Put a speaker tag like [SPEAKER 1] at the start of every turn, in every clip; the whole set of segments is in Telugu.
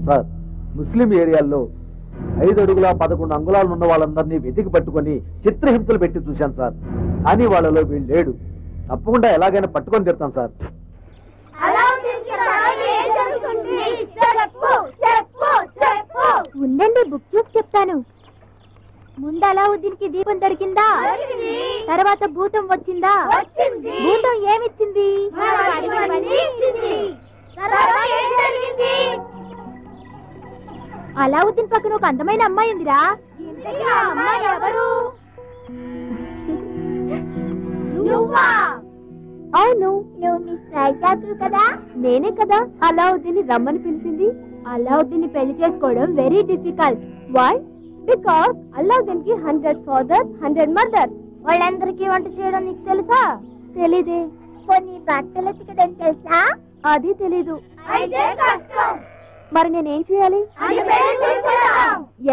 [SPEAKER 1] సార్, ముస్లిం ఏరియాల్లో 5 అడుగుల 11 అంగుళాలు ఉన్న వాళ్ళందరినీ వెతికి పట్టుకొని చిత్రహింసలు పెట్టి చూశాను సార్. కానీ వాళ్ళలో వీళ్ళు లేడు. తప్పకుండా ఎలాగైనా పట్టుకొని తిడతాను సార్.
[SPEAKER 2] ఉండండి, బుక్ చూసి చెప్తాను. ముందు అలావుద్దీన్కి దీపం దొరికిందా? తర్వాత భూతం వచ్చిందా? భూతం ఏమిచ్చింది? అలావుద్దీన్ పక్కన ఒక అందమైన అమ్మాయి ఉందిరా. ఎవరు? అవును, నువ్వు మిస్ వైజాగ్ కదా? నేనే కదా అలావుద్దీన్ రమ్మని పిలిచింది. అలావుద్దీన్ పెళ్లి చేసుకోవడం very difficult. Why? Because Alauddin కి 100 fathers, 100 mothers. వాళ్ళందరికీ వంట చేయడం నీకు తెలుసా? తెలీదే. కొన్ని బట్టలు ఎత్తికడం తెలుసా? అది తెలీదు. మరి నేనేం చేయాలి?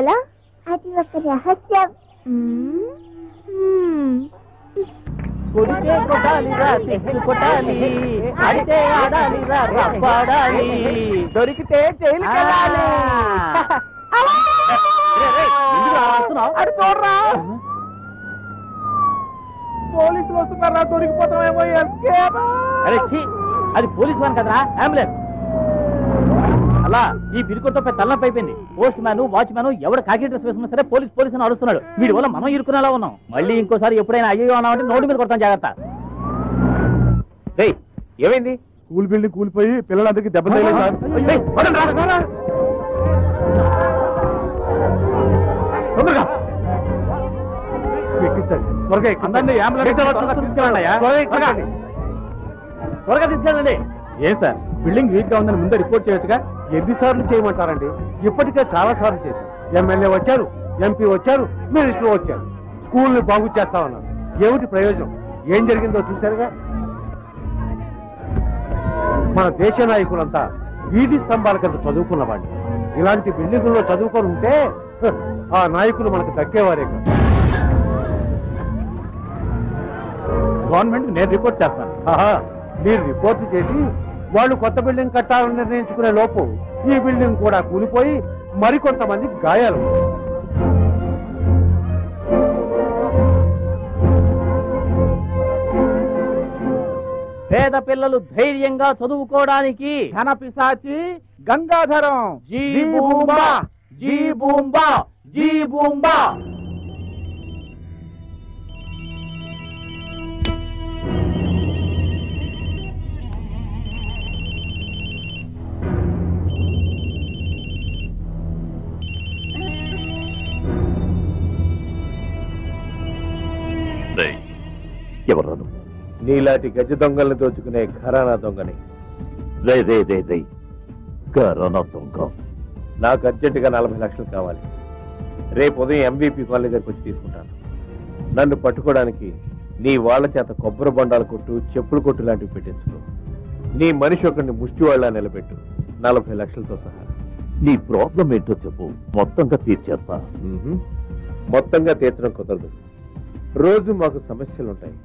[SPEAKER 2] ఎలా? అది ఒక రహస్యం.
[SPEAKER 3] కొడితే కొట్టాలిరా, సెక్స్ కొట్టాలి, అడితే ఆడాలిరా, రప్పాడాలి, దొరికితే జైలు వెళ్ళాలి. పోలీసులు వస్తున్నారా? దొరికిపోతామేమో. అరే ఛీ, అది పోలీస్ వాన్ కదరా, అంబులెన్స్. అలా ఈ పిరికొట్తో తలనొప్పి అయిపోయింది. పోస్ట్ మ్యాన్, వాచ్మ్యాన్ ఎవడు కాకి డ్రెస్ వేసుకున్నా సరే పోలీస్ అని అడుస్తున్నాడు. వీడి వల్ల మనం ఇరుకునేలా ఉన్నాం. మళ్ళీ ఇంకోసారి ఎప్పుడైనా అయ్యో అన్నామంటే నోటి మీద కొడతాం, జాగ్రత్త.
[SPEAKER 4] ఏమైంది?
[SPEAKER 5] స్కూల్ బిల్డింగ్ కూలిపోయి పిల్లలందరికీ దెబ్బ తగిలింది సార్.
[SPEAKER 4] తొందరగా
[SPEAKER 5] ఎక్కించండి, త్వరగా ఎక్కించండి.
[SPEAKER 3] త్వరగా తీసుకెళ్ళండి. ఏ సార్, బిల్డింగ్ వీక్ గా ఉందని ముందే రిపోర్ట్ చేయొచ్చుగా?
[SPEAKER 5] ఎన్నిసార్లు చేయమంటారండి? ఇప్పటికే చాలా సార్లు చేశారు. ఎమ్మెల్యే వచ్చారు, ఎంపీ వచ్చారు, మినిస్టర్ వచ్చారు. స్కూల్ని బాగు చేస్తామన్నారు. ఏమిటి ప్రయోజనం? ఏం జరిగిందో చూశారుగా. మన దేశ నాయకులంతా వీధి స్తంభాల కింద చదువుకున్నవాడిని. ఇలాంటి బిల్డింగుల్లో చదువుకొని ఉంటే ఆ నాయకులు మనకు దక్కేవారే కాదు.
[SPEAKER 3] గవర్నమెంట్ నేను రిపోర్ట్ చేస్తాను.
[SPEAKER 5] మీరు రిపోర్ట్ చేసి వాళ్ళు కొత్త బిల్డింగ్ కట్టాలని నిర్ణయించుకునే లోపు ఈ బిల్డింగ్ కూడా కూలిపోయి మరికొంతమందికి గాయాలు.
[SPEAKER 3] పేద పిల్లలు ధైర్యంగా చదువుకోవడానికి
[SPEAKER 4] ధన పిశాచి గంగాధరం.
[SPEAKER 3] జీ బూంబా, జీ బూంబా, జీ బూంబా.
[SPEAKER 4] ఎవరు?
[SPEAKER 1] నీలాంటి గజ దొంగల్ని దోచుకునే ఘరానా దొంగని.
[SPEAKER 4] ఘరానా దొంగ?
[SPEAKER 1] నాకు అర్జెంటుగా 40 లక్షలు కావాలి. రేపు ఉదయం MVP కాలనీ దగ్గరికి వచ్చి తీసుకుంటాను. నన్ను పట్టుకోవడానికి నీ వాళ్ళ చేత కొబ్బరి బొండాల కొట్టు, చెప్పులు కొట్టు లాంటివి పెట్టించుకో. నీ మనిషి ఒకరిని ముష్టివాళ్ళ నిలబెట్టు, 40 లక్షలతో సహా.
[SPEAKER 4] నీ ప్రాబ్లం ఏంటో చెప్పు, మొత్తంగా తీర్చేస్తా.
[SPEAKER 1] మొత్తంగా తీర్చడం కుదరదు. రోజు మాకు సమస్యలుంటాయి.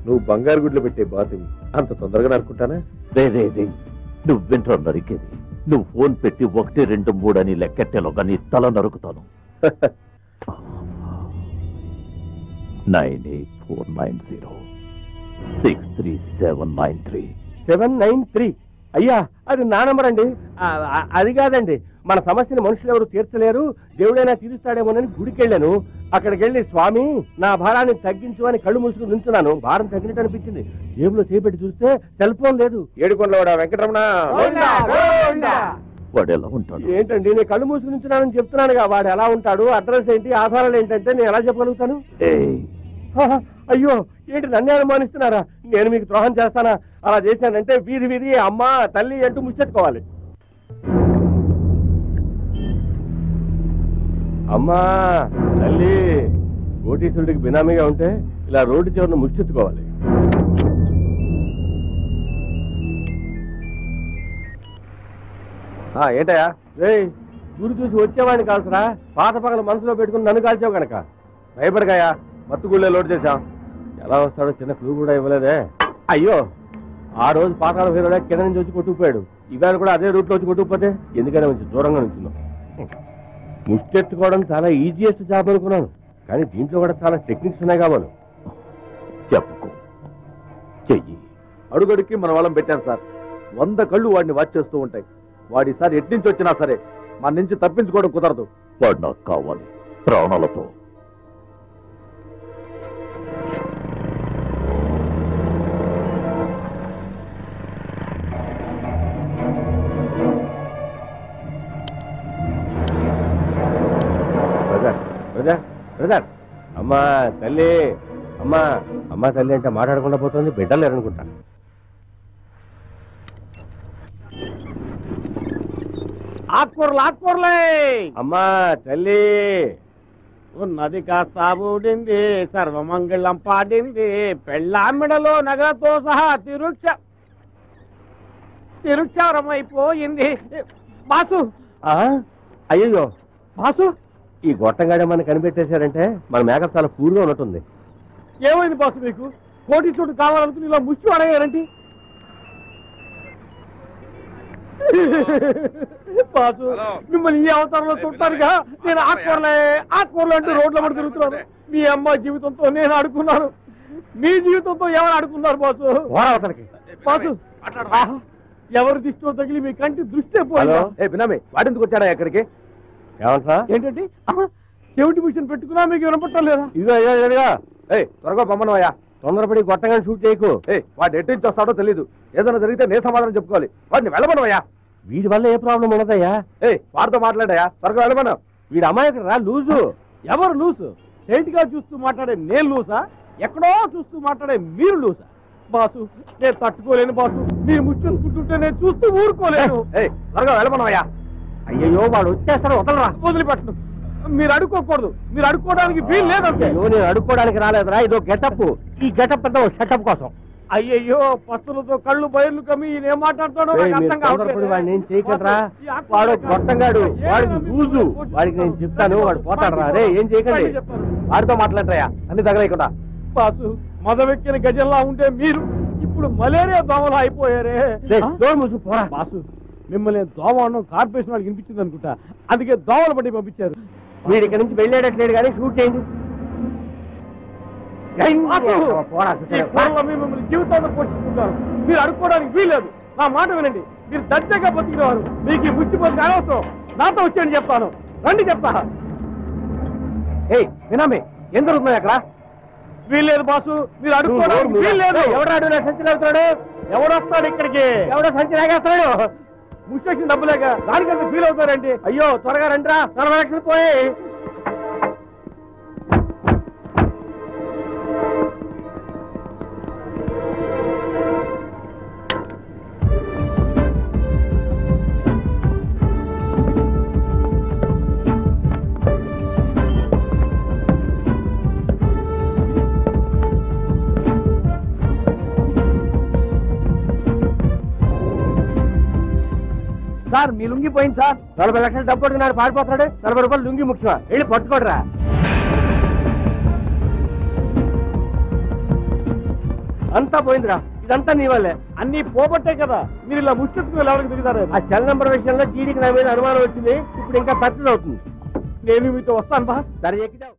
[SPEAKER 1] నువ్వు బంగారు గుడ్లు పెట్టే బాతువి, అంత తొందరగా నరుకుంటానా?
[SPEAKER 4] నువ్వెంట్రా నరికేది? నువ్వు ఫోన్ పెట్టి 1, 2, 3 అని లెక్కెట్టేలోగా నీ తల నరుకుతాను. 9849063793.
[SPEAKER 3] 793. అయ్యా, అది నా నంబర్ అండి. అది కాదండి, మన సమస్యని మనుషులు ఎవరు తీర్చలేరు, దేవుడైనా తీరుస్తాడేమోనని గుడికి వెళ్ళాను. అక్కడికి వెళ్ళి స్వామి నా భారాన్ని తగ్గించు అని కళ్ళు మూసుకుని నిల్చున్నాను. భారం తగ్గినట్టు అనిపించింది. జేబులో చేపెట్టి చూస్తే సెల్ ఫోన్ లేదు.
[SPEAKER 1] ఏడుకొండలవాడ వెంకటరమణ.
[SPEAKER 4] వాడు ఎలా ఉంటాడు?
[SPEAKER 3] ఏంటండి, నేను కళ్ళు మూసుకుని నిల్చున్నానని చెప్తున్నానుగా. వాడు ఎలా ఉంటాడు, అడ్రస్ ఏంటి, ఆధారాలు ఏంటంటే నేను ఎలా చెప్పగలుగుతాను? అయ్యో, ఏంటి నన్నే అనుమానిస్తున్నారా? నేను మీకు ద్రోహం చేస్తానా? అలా చేశానంటే వీధి వీధి అమ్మ తల్లి అంటూ ముచ్చెత్తుకోవాలి. అమ్మా తల్లి, కోటీశ్వరుడికి బినామీగా ఉంటే ఇలా రోడ్డు చివరిని ముచ్చెత్తుకోవాలి.
[SPEAKER 1] ఏంటయా?
[SPEAKER 3] గురి చూసి వచ్చేవాడిని కాల్సరా, పాత పగల మనసులో పెట్టుకుని నన్ను కాల్చావు కనుక.
[SPEAKER 1] భయపడకాయా, మత్తుగుళ్ళే లోడ్ చేశాం.
[SPEAKER 3] ఎలా వస్తాడో చిన్న క్లూ కూడా ఇవ్వలేదే. అయ్యో, ఆ రోజు పాతాళ హీరోడా కింద నుంచి వచ్చి కొట్టుకుపోయాడు.
[SPEAKER 1] ఇవాళ కూడా అదే రూట్లో వచ్చి కొట్టుకుపోతే ఎందుకైనా మంచి దూరంగా నుంచున్నాం. ముష్టెత్తుకోవడం చాలా ఈజియెస్ట్ జాబ్ అనుకున్నాను, కానీ దీంట్లో కూడా చాలా టెక్నిక్స్ ఉన్నాయి కావాలి.
[SPEAKER 4] చెప్పుకో, చెయ్యి.
[SPEAKER 6] అడుగడుక్కి మన వాళ్ళం పెట్టాను సార్. 100 కళ్ళు వాడిని వాచ్ చేస్తూ ఉంటాయి. వాడిసారి ఎట్నుంచి వచ్చినా సరే మన నుంచి తప్పించుకోవడం కుదరదు.
[SPEAKER 4] వాడు నాకు కావాలి ప్రాణాలతో.
[SPEAKER 1] బ్రదర్, అమ్మా తల్లి, అమ్మా తల్లి అంటే మాట్లాడకుండా పోతుంది. బిడ్డలు లేరనుకుంటా.
[SPEAKER 3] ఆకుకూరలే
[SPEAKER 1] అమ్మా తల్లి,
[SPEAKER 3] ఉన్నది కాస్త ఊడింది, సర్వమంగళం పాడింది, పెళ్ళామిడలో నగలతో సహా తిరుచారమైపోయింది. బాసు,
[SPEAKER 1] అయ్యో
[SPEAKER 3] బాసు,
[SPEAKER 1] ఈ గొట్టంగాడే మన కనిపెట్టేశారంటే మన మేకప్ చాలా పూర్గా ఉన్నట్టుంది.
[SPEAKER 3] ఏమైంది బాసు? మీకు కోటీశ్వరుడు కావాలనుకుని ఇలా ముష్టి అడగారంటే బాసు, మిమ్మల్ని ఈ అవతారంలో చూడటానికా నేను ఆకుకూరలు అంటూ రోడ్ల పడి తిరుగుతున్నాను. మీ అమ్మ జీవితంతో నేను ఆడుకున్నాను, మీ జీవితంతో ఎవరు ఆడుకున్నారు బాసు? బాసు, ఎవరు దిష్టో తగిలి మీ కంటి దృష్టి
[SPEAKER 6] బినామీ వాడెందుకు వచ్చాడా ఎక్కడికి?
[SPEAKER 1] ఏమంటా?
[SPEAKER 3] ఏంటంటే చెవిటి మిషన్ పెట్టుకున్నా మీకు వినపట్టం లేదా?
[SPEAKER 1] ఇదిగో
[SPEAKER 6] త్వరగా బొమ్మనవయ్యా.
[SPEAKER 1] తొందరపడి గొట్టంగా షూట్ చేయకు.
[SPEAKER 6] వాడు ఎట్టించి వస్తాడో తెలీదు. ఏదైనా జరిగితే నేను సమాధానం చెప్పుకోవాలి. వాడిని వెళ్ళమనవయ్యా.
[SPEAKER 1] వీడి వల్ల ఏ ప్రాబ్లం ఉండదయ్యా.
[SPEAKER 6] వాడితో మాట్లాడాయా? త్వరగా వెళ్ళమను.
[SPEAKER 1] వీడు అమాయకుడు రా, లూజు.
[SPEAKER 3] ఎవరు లూసు? స్ట్రైట్ గా చూస్తూ మాట్లాడే నేను లూసా? ఎక్కడో చూస్తూ మాట్లాడే మీరు లూసా? బాసు, నేను తట్టుకోలేను బాసు. మీరు ముచ్చుకుంటుంటే నేను చూస్తూ ఊరుకోలేను.
[SPEAKER 6] త్వరగా వెళ్ళమనవయ్యా.
[SPEAKER 1] అయ్యో వాడు వచ్చేస్తాడు, వదలరా.
[SPEAKER 3] వదిలిపెట్టను. మీరు అడుక్కోకూడదు. మీరు అడుక్కోవడానికి వీలు లేదంటే.
[SPEAKER 1] నేను అడుక్కోవడానికి రాలేదురా, ఇదో గెటప్. ఈ గెటప్ అంతా సెటప్ కోసం.
[SPEAKER 3] అయ్యయ్యో, పస్తులతో కళ్ళు బయర్లు కమ్మి ఏం మాట్లాడతాడో
[SPEAKER 1] వాడిని ఏం చేయకరా. వాడు గొట్టంగాడు, వాడికి లూజు. వాడికి నేను చెప్తాను, వాడు పోతాడు రా. రే ఏం చేయకండి,
[SPEAKER 6] వాడితో మాట్లాడతాయా అన్ని తగలేకుండా.
[SPEAKER 3] బాసు, మదవెక్కిన గజంలా ఉంటే మీరు ఇప్పుడు మలేరియా దోమలు అయిపోయారే. బాసు, మిమ్మల్ని దోమ అన్నం కార్పొరేషన్ వాళ్ళకి వినిపించింది అనుకుంటా, అందుకే దోమలు పట్టి పంపించారు.
[SPEAKER 1] వీడి ఇక్కడ నుంచి వెళ్ళేటట్లేడు కానీ షూట్ చేయండి.
[SPEAKER 3] మిమ్మల్ని జీవితాన్ని పోషిస్తుంటారు. మీరు అడుక్కోవడానికి వీల్లేదు. నా మాట వినండి. మీరు దర్జాగా బతికినవారు. మీకు ఈ ముచ్చిపోతే అనవసరం. నాతో వచ్చేయండి, చెప్తాను. రండి చెప్తా.
[SPEAKER 6] బినామీ ఏం జరుగుతున్నాయి అక్కడ?
[SPEAKER 3] వీల్లేదు బాసు, మీరు అడుక్కోవడానికి వీల్లేదు.
[SPEAKER 1] ఎవడాడు నా సంచి లాగుతాడు?
[SPEAKER 3] ఎవడొస్తాడు ఇక్కడికి?
[SPEAKER 1] ఎవడో సంచి లాగేస్తాడు.
[SPEAKER 3] ముచ్చేసిన డబ్బులేక దానికంత ఫీల్ అవుతారండి.
[SPEAKER 1] అయ్యో త్వరగా రండిరా, 40 లక్షలు పోయి.
[SPEAKER 3] సార్, మీ లుంగి పోయింది సార్.
[SPEAKER 1] 40 లక్షలు డబ్బు పట్టుకున్నాడు, పారిపోతాడు. 40 రూపాయలు లుంగి ముఖ్యమా? వెళ్ళి పట్టుకోడరా. అంతా పోయిందిరా, ఇదంతా నీ వల్లే.
[SPEAKER 3] అన్ని పోబట్టే కదా మీరు ఇలా ముచ్చెత్తుకు ఎవరికి దిగుతారు.
[SPEAKER 1] ఆ సెల్ నంబర్ విషయంలో జీడీకి నా మీద అనుమానం వచ్చింది. ఇప్పుడు ఇంకా పెద్దది అవుతుంది.
[SPEAKER 3] నేను మీతో వస్తాను బా.
[SPEAKER 1] సరే ఎక్కుదాం.